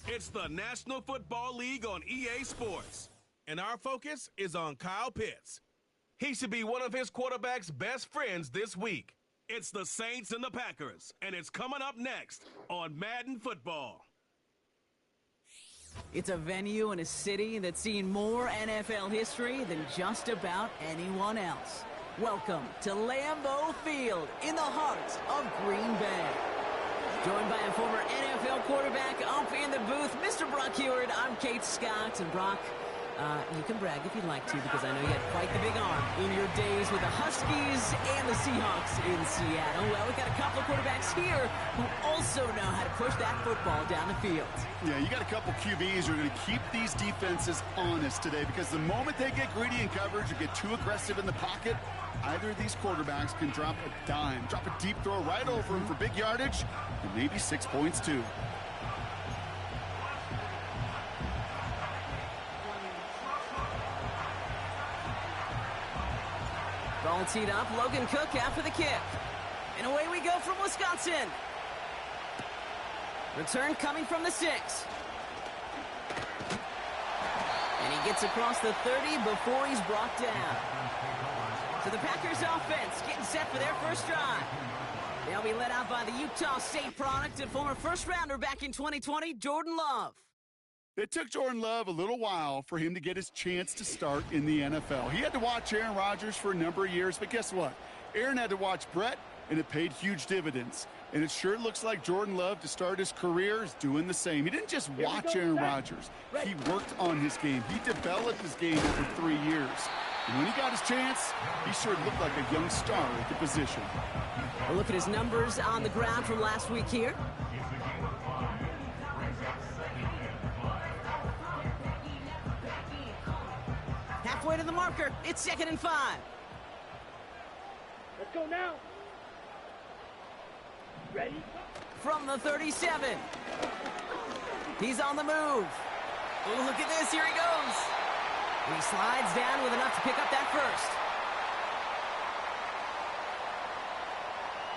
It's the National Football League on EA Sports, and our focus is on Kyle Pitts. He should be one of his quarterback's best friends this week. It's the Saints and the Packers, and it's coming up next on Madden Football. It's a venue and a city that's seen more NFL history than just about anyone else. Welcome to Lambeau Field in the heart of Green Bay. Joined by a former NFL quarterback up in the booth, Mr. Brock Heward. I'm Kate Scott, and Brock, you can brag if you'd like to, because I know you had quite the big arm in your days with the Huskies and the Seahawks in Seattle. Well, we got a couple of quarterbacks here who also know how to push that football down the field. Yeah, you got a couple QBs who are going to keep these defenses honest today, because the moment they get greedy in coverage or get too aggressive in the pocket, either of these quarterbacks can drop a dime, drop a deep throw right over him for big yardage, and maybe 6 points too. Ball teed up, Logan Cook out for the kick. And away we go from Wisconsin. Return coming from the 6. And he gets across the 30 before he's brought down. So the Packers offense getting set for their first drive. They'll be led out by the Utah State product and former first-rounder back in 2020, Jordan Love. It took Jordan Love a little while for him to get his chance to start in the NFL. He had to watch Aaron Rodgers for a number of years, but guess what? Aaron had to watch Brett, and it paid huge dividends. And it sure looks like Jordan Love, to start his career, is doing the same. He didn't just watch Aaron Rodgers. He worked on his game. He developed his game over 3 years. And when he got his chance, he sure looked like a young star at the position. We'll look at his numbers on the ground from last week here. Halfway to the marker. It's 2nd and 5. Let's go now. Ready? From the 37. He's on the move. Oh, look at this. Here he goes. And he slides down with enough to pick up that first.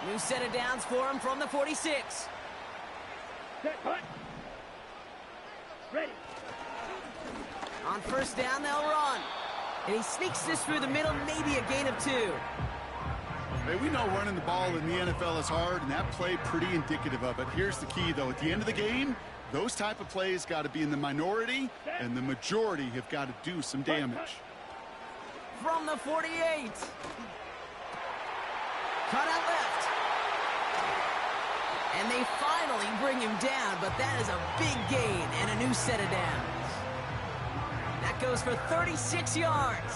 New set of downs for him from the 46. Set, cut. Ready. On first down, they'll run. And he sneaks this through the middle, maybe a gain of 2. Hey, we know running the ball in the NFL is hard, and that play pretty indicative of it. Here's the key, though. At the end of the game, those type of plays got to be in the minority, and the majority have got to do some damage. From the 48. Cut out left. And they finally bring him down, but that is a big gain and a new set of downs. That goes for 36 yards.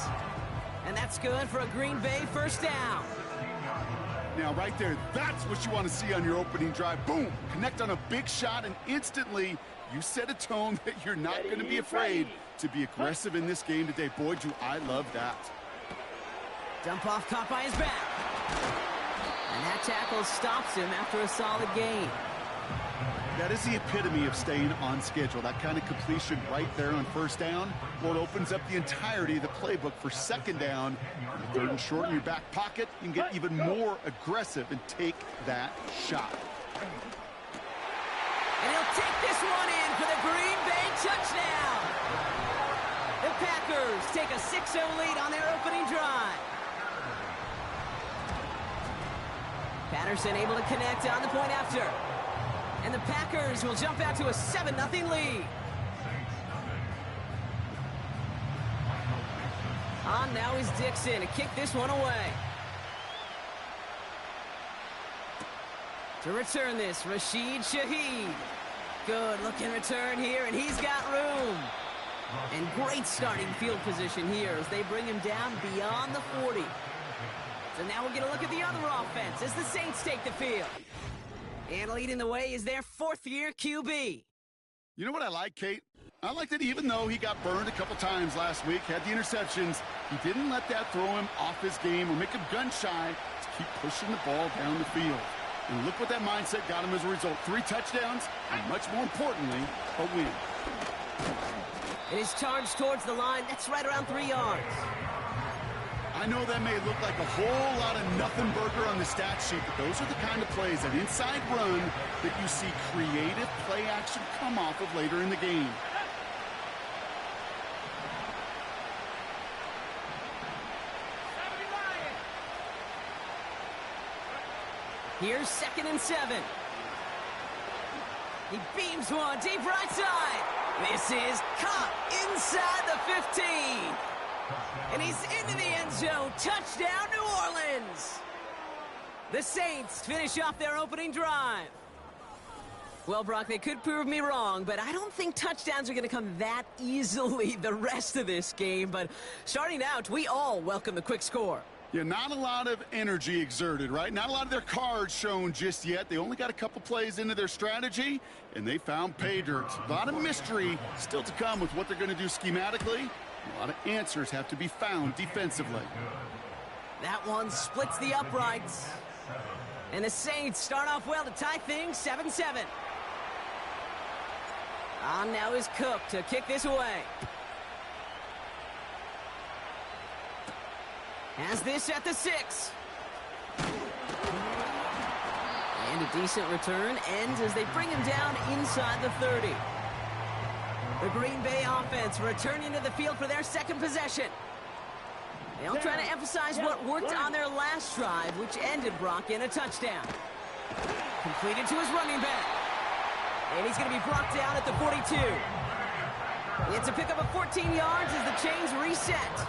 And that's good for a Green Bay first down. Now, right there, that's what you want to see on your opening drive. Boom! Connect on a big shot, and instantly you set a tone that you're not going to be afraid to be aggressive in this game today. Boy, do I love that. Dump off caught by his back. And that tackle stops him after a solid gain. That is the epitome of staying on schedule. That kind of completion right there on first down. Well, it opens up the entirety of the playbook for second down. 3rd and short in your back pocket. You can get even more aggressive and take that shot. And he'll take this one in for the Green Bay touchdown. The Packers take a 6-0 lead on their opening drive. Patterson able to connect on the point after. And the Packers will jump out to a 7-0 lead. On now is Dixon to kick this one away. To return this, Rashid Shaheed. Good looking return here, and he's got room. And great starting field position here as they bring him down beyond the 40. So now we'll get a look at the other offense as the Saints take the field. And leading the way is their 4th-year QB. You know what I like, Kate? I like that even though he got burned a couple times last week, had the interceptions, he didn't let that throw him off his game or make him gun-shy to keep pushing the ball down the field. And look what that mindset got him as a result. 3 touchdowns, and much more importantly, a win. It is charged towards the line. That's right around 3 yards. I know that may look like a whole lot of nothing burger on the stat sheet, but those are the kind of plays, that inside run, that you see creative play action come off of later in the game. Here's 2nd and 7. He beams one deep right side. This is caught inside the 15. And he's into the end zone. Touchdown, New Orleans. The Saints finish off their opening drive. Well, Brock, they could prove me wrong, but I don't think touchdowns are going to come that easily the rest of this game. But starting out, we all welcome the quick score. Yeah, not a lot of energy exerted, right? Not a lot of their cards shown just yet. They only got a couple plays into their strategy, and they found pay dirt. A lot of mystery still to come with what they're going to do schematically. A lot of answers have to be found defensively. That one splits the uprights. And the Saints start off well to tie things 7-7. On now is Cook to kick this away. Has this at the 6. And a decent return ends as they bring him down inside the 30. The Green Bay offense returning to the field for their second possession. They'll try to emphasize what worked on their last drive, which ended Brock in a touchdown. Completed to his running back. And he's going to be brought down at the 42. It's a pickup of 14 yards as the chains reset.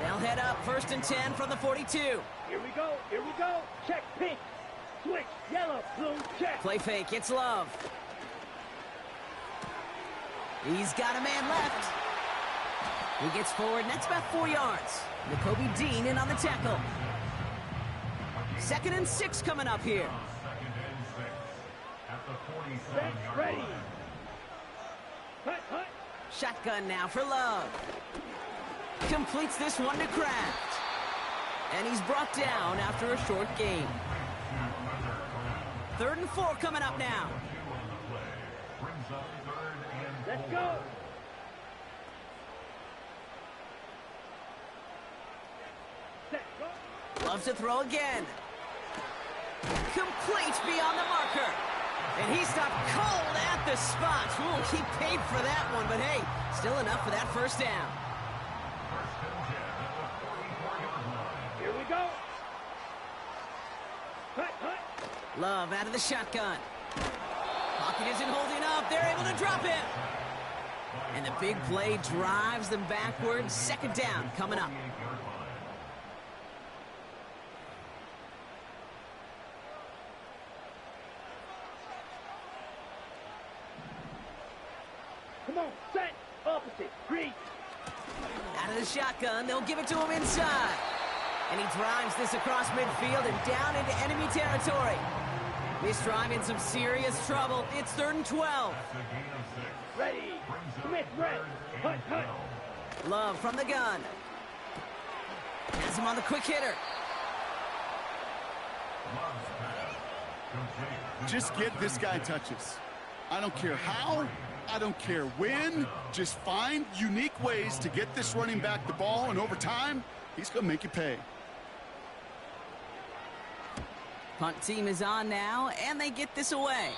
They'll head up 1st and 10 from the 42. Here we go, here we go. Check pink, switch, yellow, blue, check. Play fake, it's Love. He's got a man left. He gets forward, and that's about 4 yards. N'Kobe Dean in on the tackle. 2nd and 6 coming up here. Set, ready. Hut, hut. Shotgun now for Love. Completes this one to Kraft. And he's brought down after a short gain. 3rd and 4 coming up now. Let's go. Set, go. Loves to throw again. Complete beyond the marker. And he stopped cold at the spot. Ooh, he paid for that one, but hey, still enough for that first down. Here we go. Hut, hut. Love out of the shotgun. Pocket isn't holding up. They're able to drop him. And the big play drives them backwards. 2nd down coming up. Come on, set, opposite, green. Out of the shotgun, they'll give it to him inside. And he drives this across midfield and down into enemy territory. This drive in some serious trouble. It's 3rd and 12. Ready. Smith, red. Hut, hut. Love from the gun. Has him on the quick hitter. Just get this guy touches. I don't care how, I don't care when. Just find unique ways to get this running back the ball, and over time, he's going to make you pay. Punt team is on now, and they get this away.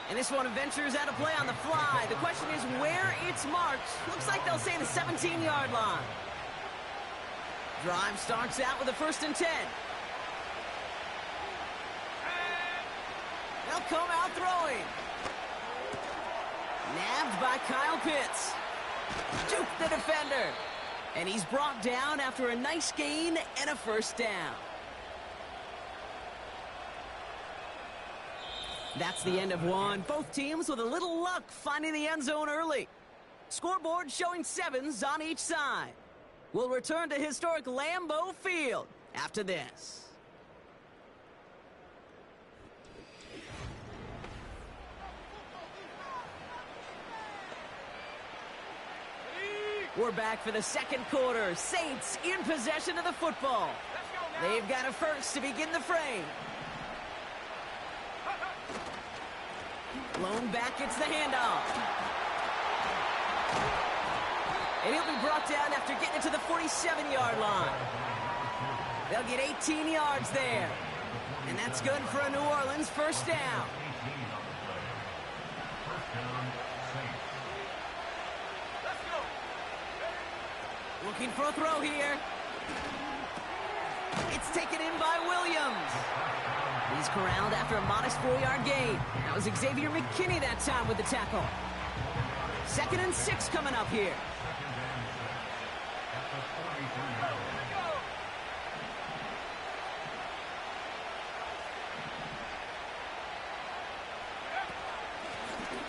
And this one ventures out of play on the fly. The question is where it's marked. Looks like they'll say the 17-yard line. Drive starts out with a 1st and 10. They'll come out throwing. Nabbed by Kyle Pitts. Juke the defender. And he's brought down after a nice gain and a 1st down. That's the end of one. Both teams with a little luck finding the end zone early. Scoreboard showing 7s on each side. We'll return to historic Lambeau Field after this. We're back for the 2nd quarter. Saints in possession of the football. They've got a first to begin the frame. Blown back, it's the handoff. And he'll be brought down after getting it to the 47-yard line. They'll get 18 yards there. And that's good for a New Orleans first down. Looking for a throw here. It's taken in by Williams. He's corralled after a modest 4-yard gain. That was Xavier McKinney that time with the tackle. 2nd and 6 coming up here.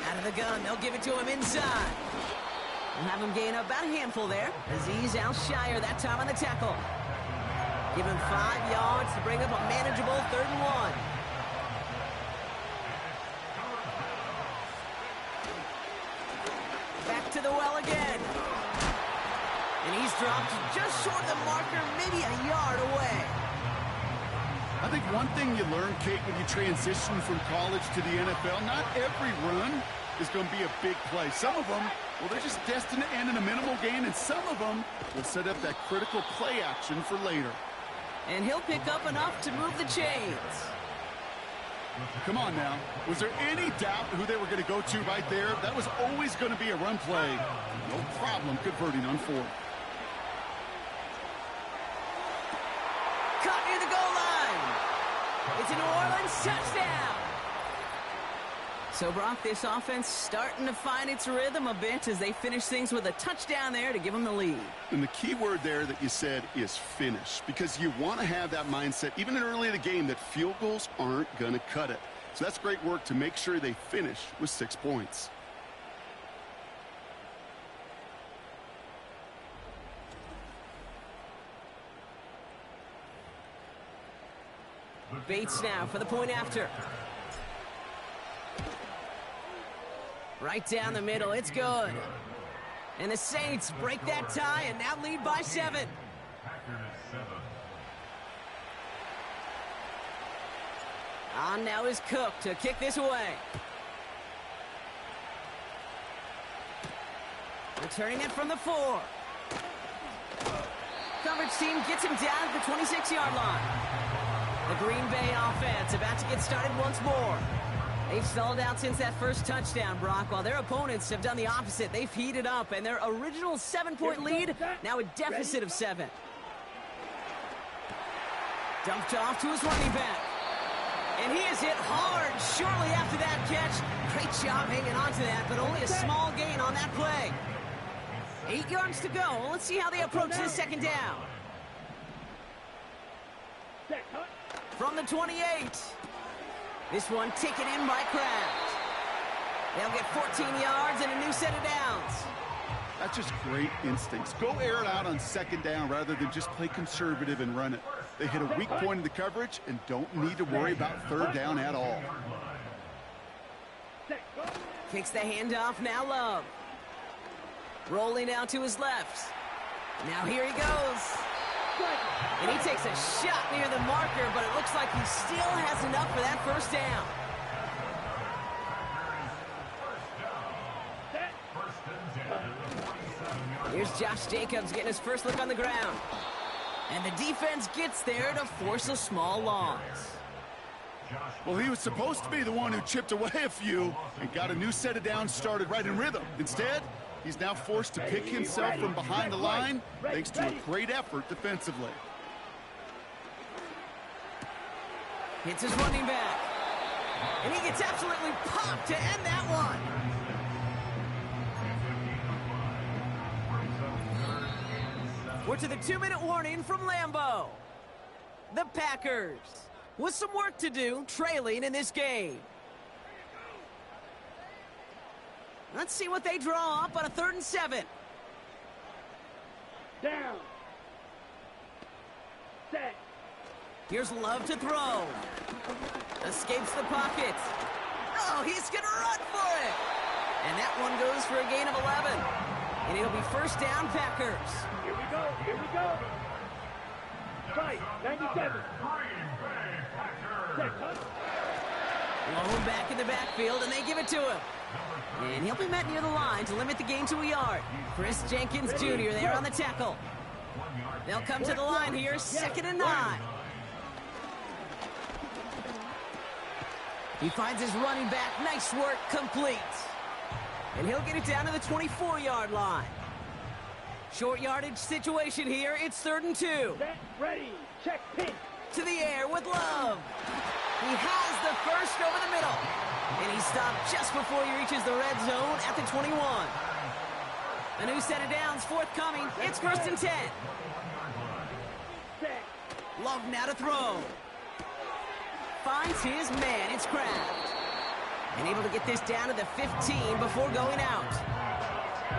Out of the gun, they'll give it to him inside. We'll have him gain about a handful there. Azeez Al-Shire that time on the tackle. Give him 5 yards to bring up a manageable 3rd and 1. Back to the well again. And he's dropped just short of the marker, maybe a yard away. I think one thing you learn, Kate, when you transition from college to the NFL, not every run is going to be a big play. Some of them, well, they're just destined to end in a minimal gain, and some of them will set up that critical play action for later. And he'll pick up enough to move the chains. Come on now. Was there any doubt who they were going to go to right there? That was always going to be a run play. No problem converting on 4th. Caught near the goal line. It's a New Orleans touchdown. So, Brock, this offense starting to find its rhythm a bit as they finish things with a touchdown there to give them the lead. And the key word there that you said is finish, because you want to have that mindset, even early in the game, that field goals aren't going to cut it. So that's great work to make sure they finish with 6 points. Bates now for the point after. Right down the middle, it's good. And the Saints break that tie and now lead by 7. On now is Cook to kick this away. Returning it from the 4. Coverage team gets him down at the 26-yard line. The Green Bay offense about to get started once more. They've stalled out since that first touchdown, Brock, while their opponents have done the opposite. They've heated up, and their original 7-point lead, now a deficit of 7. Dumped off to his running back. And he is hit hard shortly after that catch. Great job hanging on to that, but only a small gain on that play. 8 yards to go. Let's see how they approach this 2nd down. From the 28. This one taken in by Kraft. They'll get 14 yards and a new set of downs. That's just great instincts. Go air it out on 2nd down rather than just play conservative and run it. They hit a weak point in the coverage and don't need to worry about 3rd down at all. Kicks the handoff, now Love. Rolling out to his left. Now here he goes. And he takes a shot near the marker, but it looks like he still has enough for that 1st down. Here's Josh Jacobs getting his first look on the ground. And the defense gets there to force a small loss. Well, he was supposed to be the one who chipped away a few and got a new set of downs started right in rhythm. Instead, he's now forced to pick himself from behind the line thanks to a great effort defensively. Hits his running back. And he gets absolutely popped to end that one. We're to the 2-minute warning from Lambeau. The Packers with some work to do, trailing in this game. Let's see what they draw up on a 3rd and 7. Down. Set. Here's Love to throw. Escapes the pocket. Oh, he's going to run for it. And that one goes for a gain of 11. And it'll be 1st down, Packers. Here we go. Here we go. Fight. 97. Set. Low back in the backfield, and they give it to him. And he'll be met near the line to limit the gain to a yard. Chris Jenkins Jr. there on the tackle. They'll come to the line here, 2nd and 9. He finds his running back. Nice work, complete. And he'll get it down to the 24-yard line. Short yardage situation here. It's 3rd and 2. Set, ready, check, pitch. To the air with Love. He has the first over the middle. And he stopped just before he reaches the red zone at the 21. A new set of downs forthcoming. It's 1st and 10. Set. Love now to throw. Finds his man. It's Kraft. And able to get this down to the 15 before going out.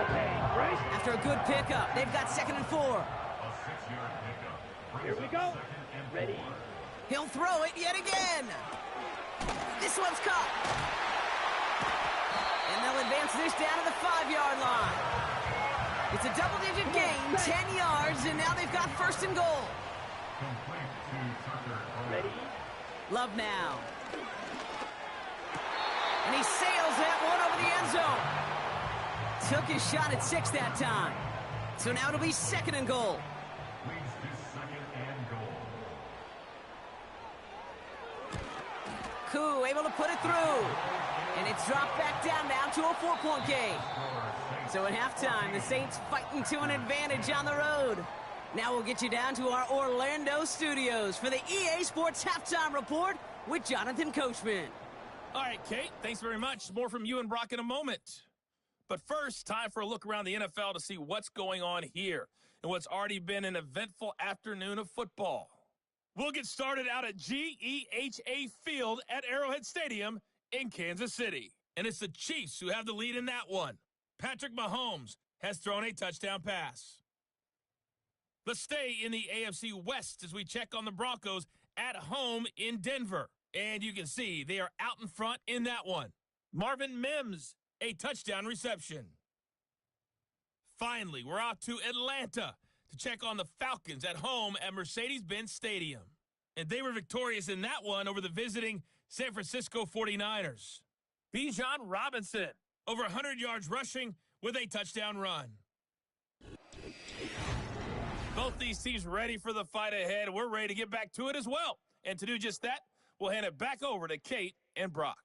Okay, right. After a good pickup, they've got 2nd and 4. Here we go. Ready. He'll throw it yet again. This one's caught. And they'll advance this down to the 5-yard line. It's a double-digit gain, 10 yards, and now they've got 1st and goal. Ready. Love now. And he sails that one over the end zone. Took his shot at 6 that time. So now it'll be 2nd and goal. Koo able to put it through. And it's dropped back down now to a 4-point game. So at halftime, the Saints fighting to an advantage on the road. Now we'll get you down to our Orlando studios for the EA Sports Halftime Report with Jonathan Coachman. All right, Kate, thanks very much. More from you and Brock in a moment. But first, time for a look around the NFL to see what's going on here and what's already been an eventful afternoon of football. We'll get started out at GEHA Field at Arrowhead Stadium in Kansas City. And it's the Chiefs who have the lead in that one. Patrick Mahomes has thrown a touchdown pass. Let's stay in the AFC West as we check on the Broncos at home in Denver. And you can see they are out in front in that one. Marvin Mims, a touchdown reception. Finally, we're off to Atlanta to check on the Falcons at home at Mercedes-Benz Stadium. And they were victorious in that one over the visiting San Francisco 49ers. Bijan Robinson, over 100 yards rushing with a touchdown run. Both these teams ready for the fight ahead. We're ready to get back to it as well. And to do just that, we'll hand it back over to Kate and Brock.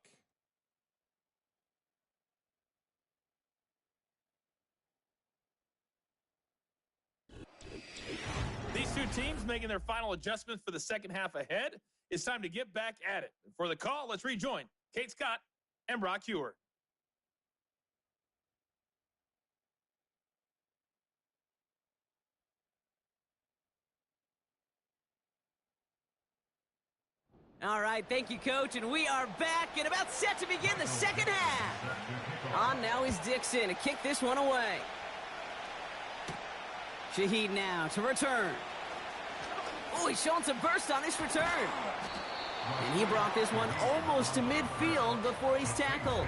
These two teams making their final adjustments for the second half ahead. It's time to get back at it. For the call, let's rejoin Kate Scott and Brock Hewer. All right, thank you, Coach, and we are back and about set to begin the second half. On now is Dixon to kick this one away. Shaheed now to return. Oh, he's showing some burst on this return. And he brought this one almost to midfield before he's tackled.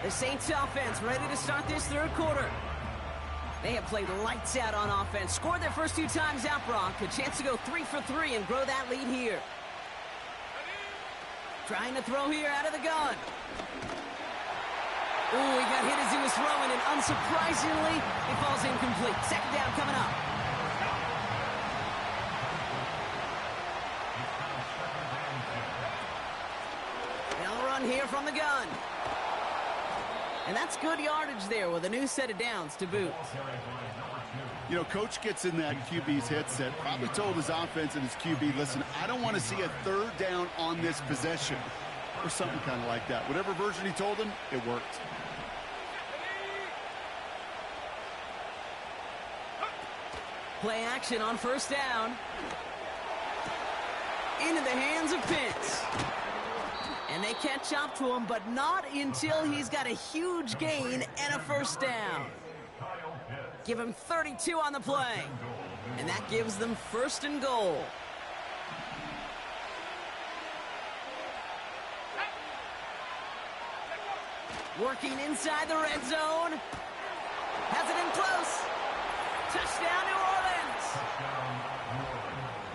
The Saints offense ready to start this third quarter. They have played lights out on offense. Scored their first 2 times out, Brock. A chance to go 3 for 3 and grow that lead here. Trying to throw here out of the gun. Ooh, he got hit as he was throwing, and unsurprisingly, he falls incomplete. Second down coming up. They'll run here from the gun. And that's good yardage there with a new set of downs to boot. You know, Coach gets in that QB's headset, probably told his offense and his QB, listen, I don't want to see a third down on this possession, or something kind of like that. Whatever version he told him, it worked. Play action on first down. Into the hands of Pitts. And they catch up to him, but not until he's got a huge gain and a first down. Give him 32 on the play. And that gives them first and goal. Working inside the red zone. Has it in close. Touchdown, New Orleans.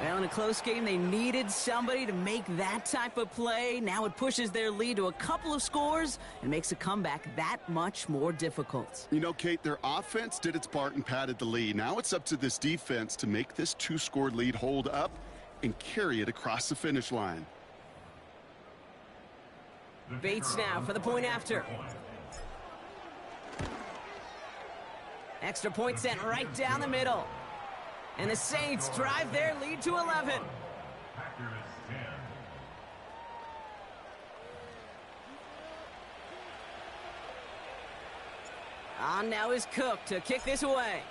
Well, in a close game, they needed somebody to make that type of play. Now it pushes their lead to a couple of scores and makes a comeback that much more difficult. You know, Kate, their offense did its part and padded the lead. Now it's up to this defense to make this 2-score lead hold up and carry it across the finish line. Bates now for the point after. Extra point sent right down the middle. And the Saints drive their lead to 11. On now is Cook to kick this away.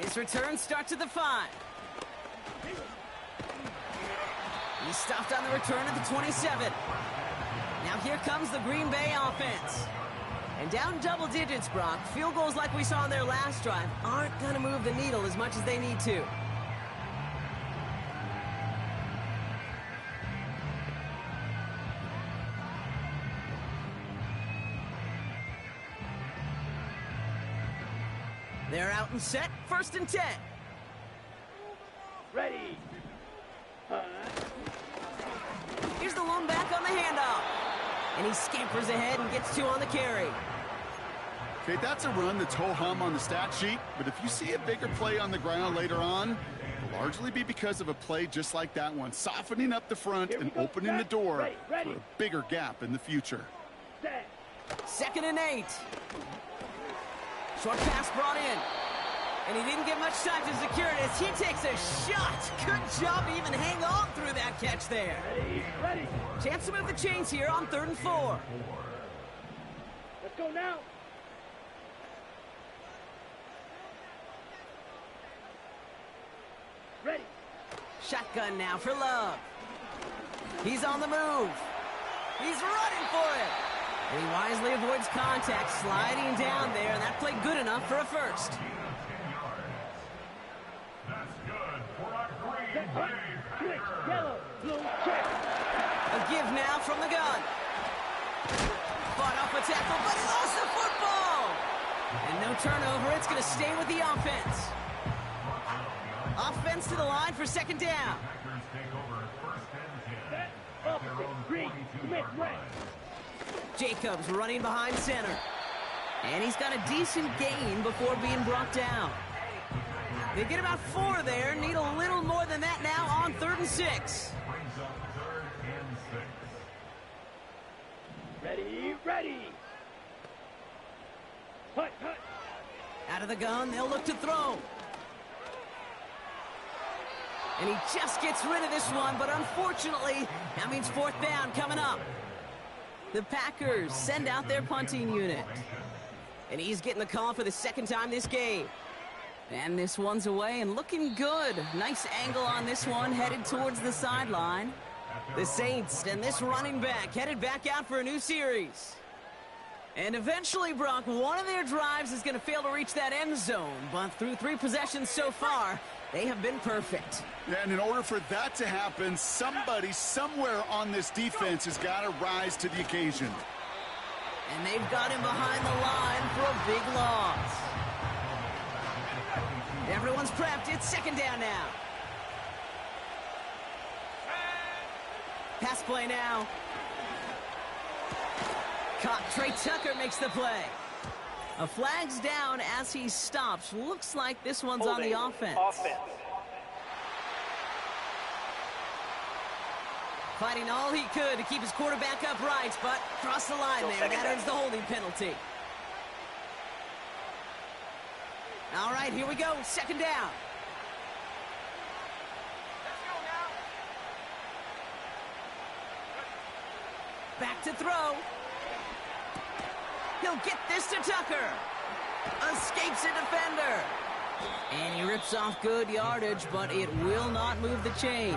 This return starts at the 5. He's stopped on the return at the 27. Now here comes the Green Bay offense. And down double digits, Brock. Field goals like we saw in their last drive aren't going to move the needle as much as they need to. They're out and set. 1st and 10. Ready. Here's the one back on the handoff. And he scampers ahead and gets 2 on the carry. Okay, that's a run that's ho-hum on the stat sheet, but if you see a bigger play on the ground later on, it'll largely be because of a play just like that one, softening up the front and opening the door for a bigger gap in the future. 2nd and 8. Short pass brought in. And he didn't get much time to secure it as he takes a shot. Good job to even hang on through that catch there. Ready. Chance to move the chains here on 3rd and 4. Let's go now. Ready. Shotgun now for Love. He's on the move. He's running for it. And he wisely avoids contact, sliding down there, and that played good enough for a first. Switch, yellow, blue, check. A give now from the gun. Fought off a tackle, but he lost the football. And no turnover. It's going to stay with the offense. Offense to the line for 2nd down. Set, opposite, green, Smith, right. Jacobs running behind center. And he's got a decent gain before being brought down. They get about 4 there. Need a little more than that now on 3rd and 6. Ready. Hut. Out of the gun, they'll look to throw. And he just gets rid of this one, but unfortunately, that means 4th down coming up. The Packers send out their punting unit. And he's getting the call for the 2nd time this game. And this one's away and looking good. Nice angle on this one, headed towards the sideline. The Saints and this running back headed back out for a new series. And eventually, Brock, one of their drives is going to fail to reach that end zone. But through 3 possessions so far, they have been perfect. Yeah, and in order for that to happen, somebody somewhere on this defense has got to rise to the occasion. And they've got him behind the line for a big loss. Everyone's prepped. It's 2nd down now. Pass play now. Caught. Trey Tucker makes the play. A flag's down as he stops. Looks like this one's on the offense. Fighting all he could to keep his quarterback upright, but crossed the line there. That earns the holding penalty. All right, here we go. 2nd down. Back to throw. He'll get this to Tucker. Escapes a defender. And he rips off good yardage, but it will not move the chains.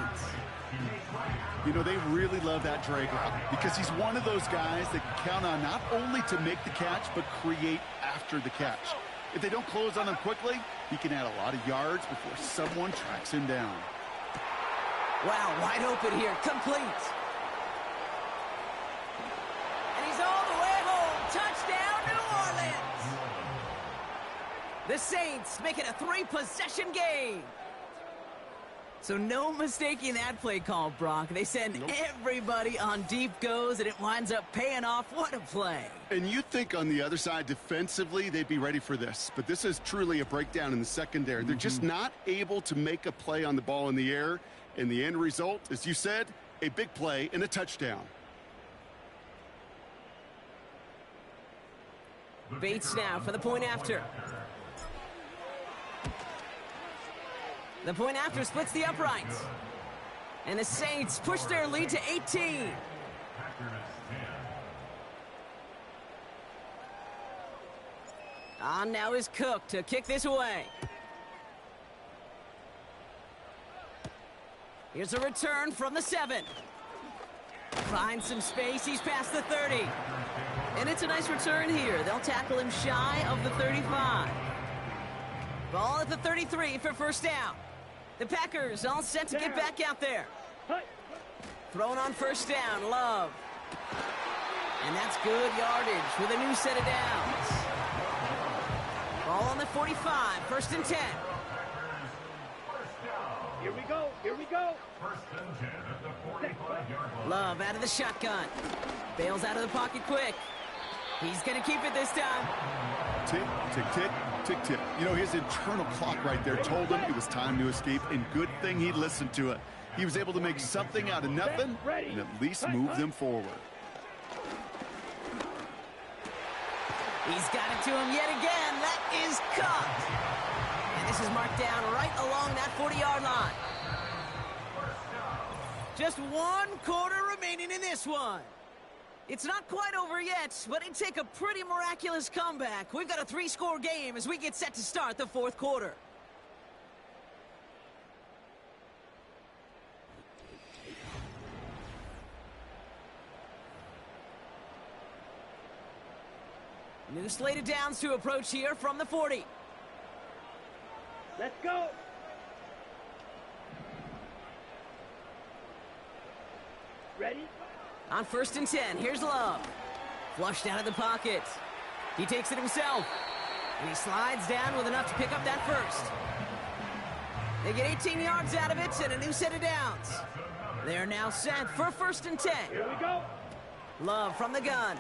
You know, they really love that drag route because he's one of those guys that can count on not only to make the catch, but create after the catch. If they don't close on him quickly, he can add a lot of yards before someone tracks him down. Wow, wide open here. Complete. And he's all the way home. Touchdown, New Orleans. The Saints make it a 3-possession game. So no mistaking that play call, Brock. They send everybody on deep goes, and it winds up paying off. What a play. And you think on the other side defensively they'd be ready for this. But this is truly a breakdown in the secondary. They're just not able to make a play on the ball in the air. And the end result, as you said, a big play and a touchdown. Bates now for the point after. The point after splits the uprights. And the Saints push their lead to 18. On now is Cook to kick this away. Here's a return from the 7. Finds some space. He's past the 30. And it's a nice return here. They'll tackle him shy of the 35. Ball at the 33 for first down. The Packers all set to get back out there. Thrown on first down, Love. And that's good yardage with a new set of downs. Ball on the 45, first and 10. Here we go, here we go. Love out of the shotgun. Bails out of the pocket quick. He's going to keep it this time. Tick, tick, tick, tick, tick. You know, his internal clock right there told him it was time to escape, and good thing he listened to it. He was able to make something out of nothing and at least move them forward. He's got it to him yet again. That is caught. And this is marked down right along that 40-yard line. Just 1 quarter remaining in this one. It's not quite over yet, but it'd take a pretty miraculous comeback. We've got a 3-score game as we get set to start the 4th quarter. New slate of downs to approach here from the 40. Let's go. Ready? On first and 10, here's Love. Flushed out of the pocket. He takes it himself. And he slides down with enough to pick up that first. They get 18 yards out of it and a new set of downs. They're now set for first and 10. Here we go. Love from the gun.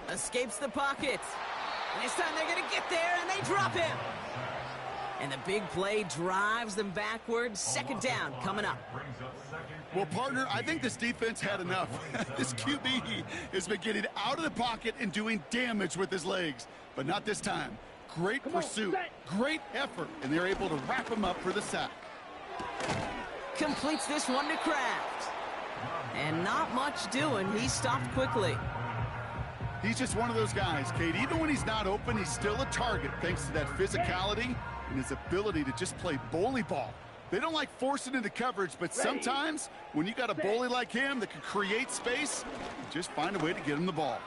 Escapes the pocket. And this time they're going to get there, and they drop him. And the big play drives them backwards. Second down coming up. Well, partner, I think this defense had enough. This QB has been getting out of the pocket and doing damage with his legs. But not this time. Great pursuit, great effort, and they're able to wrap him up for the sack. Completes this one to Kraft. And not much doing. He stopped quickly. He's just one of those guys, Kate. Even when he's not open, he's still a target thanks to that physicality and his ability to just play bully ball. They don't like forcing into coverage, but sometimes when you got a bully like him that can create space, just find a way to get him the ball.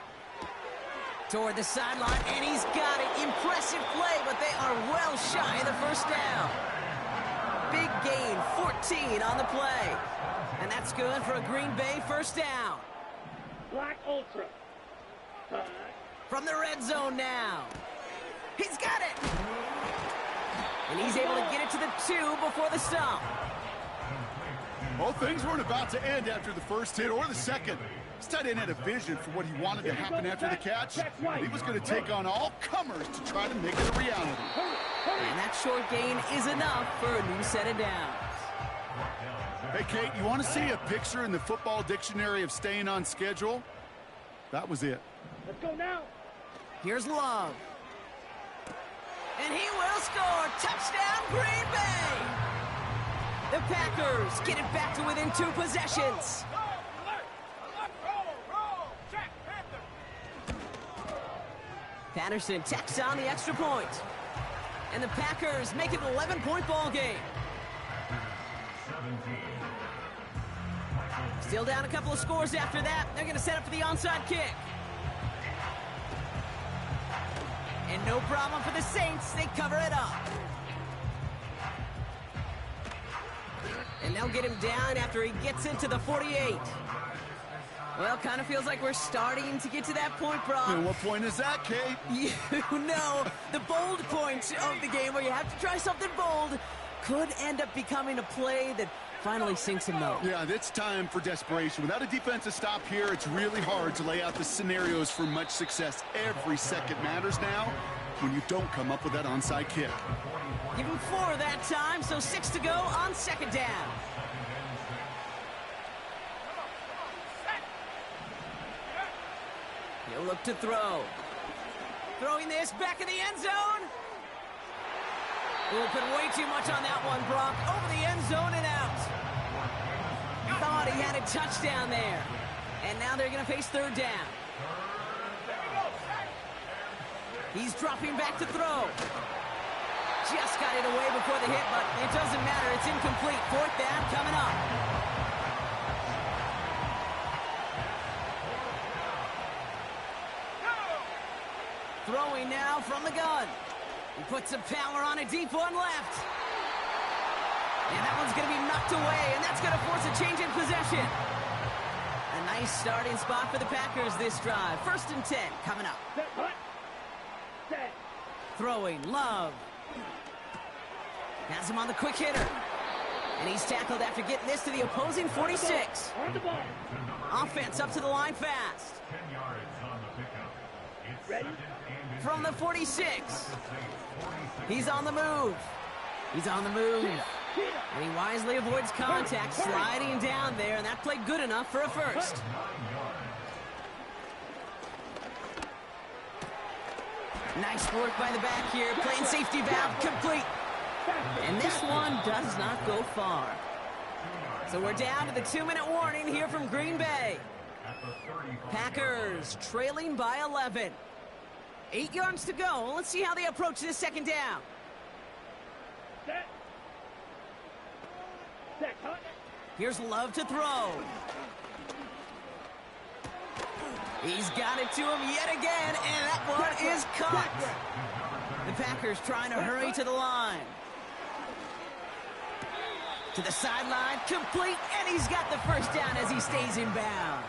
Toward the sideline, and he's got it. Impressive play, but they are well shy of the first down. Big gain, 14 on the play. And that's good for a Green Bay first down. Black Ultra. From the red zone now. He's got it. And he's able to get it to the 2 before the stop. Well, things weren't about to end after the first hit or the second. This tight end had a vision for what he wanted to happen after the catch. And he was going to take on all comers to try to make it a reality. And that short gain is enough for a new set of downs. Hey, Kate, you want to see a picture in the football dictionary of staying on schedule? That was it. Let's go now. Here's Love. And he will score. Touchdown, Green Bay. The Packers get it back to within 2 possessions. Patterson tacks on the extra point. And the Packers make it an 11-point ball game. Still down a couple of scores after that. They're going to set up for the onside kick. And no problem for the Saints. They cover it up. And they'll get him down after he gets into the 48. Well, kind of feels like we're starting to get to that point, Brock. And what point is that, Kate? You know, the bold point of the game where you have to try something bold could end up becoming a play that finally sinks him, though. Yeah, it's time for desperation. Without a defensive stop here, it's really hard to lay out the scenarios for much success. Every second matters now when you don't come up with that onside kick. Give him 4 that time, so 6 to go on second down. He'll look to throw. Throwing this back in the end zone. We'll put way too much on that one, Brock. Over the end zone and out. Thought he had a touchdown there. And now they're going to face third down. He's dropping back to throw. Just got it away before the hit, but it doesn't matter. It's incomplete. Fourth down coming up. Throwing now from the gun. He puts some power on a deep one left. And that one's going to be knocked away, and that's going to force a change in possession. A nice starting spot for the Packers this drive. 1st and 10 coming up. Set. Throwing, Love. Has him on the quick hitter. And he's tackled after getting this to the opposing 46. On the ball. Offense up to the line fast. Ready? From the 46. He's on the move. He's on the move. And he wisely avoids contact, sliding down there, and that played good enough for a first. Nice work by the back here, playing safety valve complete. And this one does not go far. So we're down to the 2-minute warning here from Green Bay. Packers trailing by 11. 8 yards to go. Let's see how they approach this second down. Set. Set. Cut. Here's Love to throw. He's got it to him yet again, and that one is caught. The Packers trying to hurry to the line. To the sideline, complete, and he's got the first down as he stays in bounds.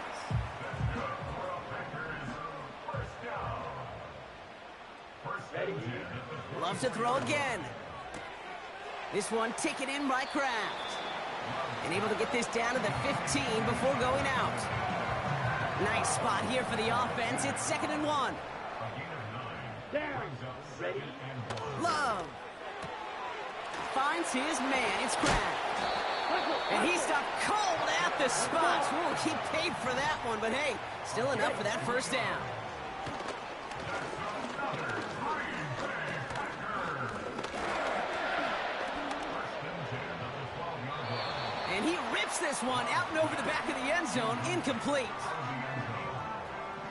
Love to throw again. This one taken in by Kraft. And able to get this down to the 15 before going out. Nice spot here for the offense. It's 2nd and 1. Down. Ready? Love. Finds his man. It's Kraft. And he stopped cold at the spot. Ooh, he paid for that one, but hey, still enough for that first down. And he rips this one out and over the back of the end zone, incomplete.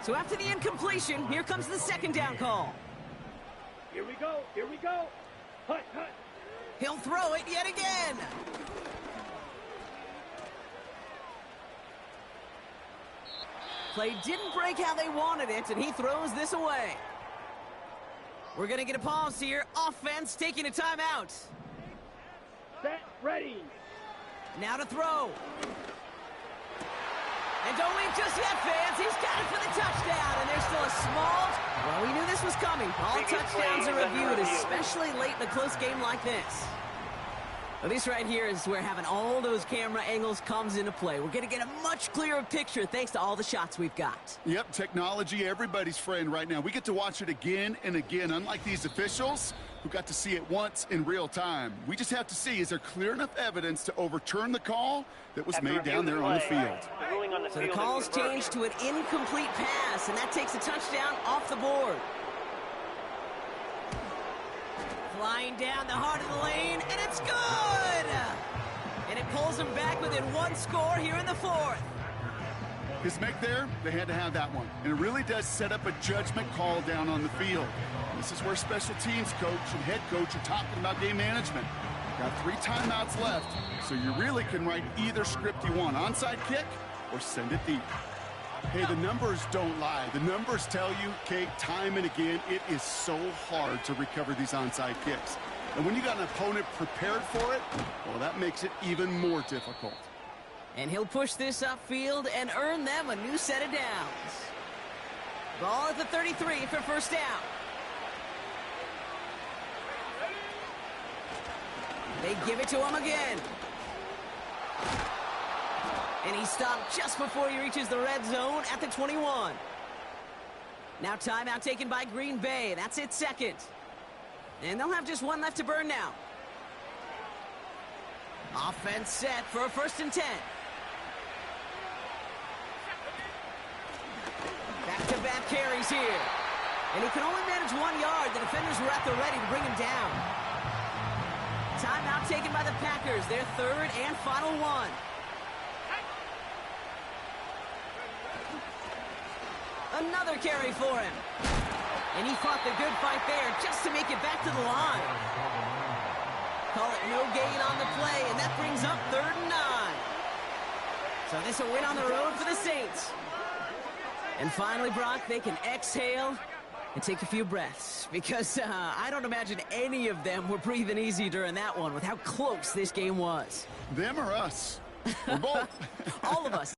So after the incompletion, here comes the second down call. Here we go. Here we go. Hut, hut. He'll throw it yet again. Play didn't break how they wanted it, and he throws this away. We're going to get a pause here. Offense taking a timeout. Set. Ready. Now to throw. And don't leave just yet, fans. He's got it for the touchdown, and there's still a small... Well, we knew this was coming. All touchdowns are reviewed, especially late in a close game like this. Well, this right here is where having all those camera angles comes into play. We're going to get a much clearer picture thanks to all the shots we've got. Yep, technology, everybody's friend right now. We get to watch it again and again, unlike these officials who got to see it once in real time. We just have to see, is there clear enough evidence to overturn the call that was made down there on the field? So the call's changed to an incomplete pass, and that takes a touchdown off the board. Flying down the heart of the lane, and it's good! And it pulls them back within one score here in the fourth. His make there, they had to have that one. And it really does set up a judgment call down on the field. This is where special teams coach and head coach are talking about game management. Got 3 timeouts left, so you really can write either script you want. Onside kick or send it deep. Hey, the numbers don't lie. The numbers tell you, Kate, time and again, it is so hard to recover these onside kicks. And when you got an opponent prepared for it, well, that makes it even more difficult. And he'll push this upfield and earn them a new set of downs. Ball at the 33 for first down. They give it to him again. And he stopped just before he reaches the red zone at the 21. Now timeout taken by Green Bay. That's its second. And they'll have just one left to burn now. Offense set for a 1st and 10. Back-to-back carries here. And he can only manage 1 yard. The defenders were at the ready to bring him down. Timeout taken by the Packers. Their 3rd and final one. Another carry for him. And he fought the good fight there just to make it back to the line. Call it no gain on the play, and that brings up 3rd and 9. So this a win on the road for the Saints. And finally, Brock, they can exhale and take a few breaths. Because I don't imagine any of them were breathing easy during that one with how close this game was. Them or us? We're both. All of us.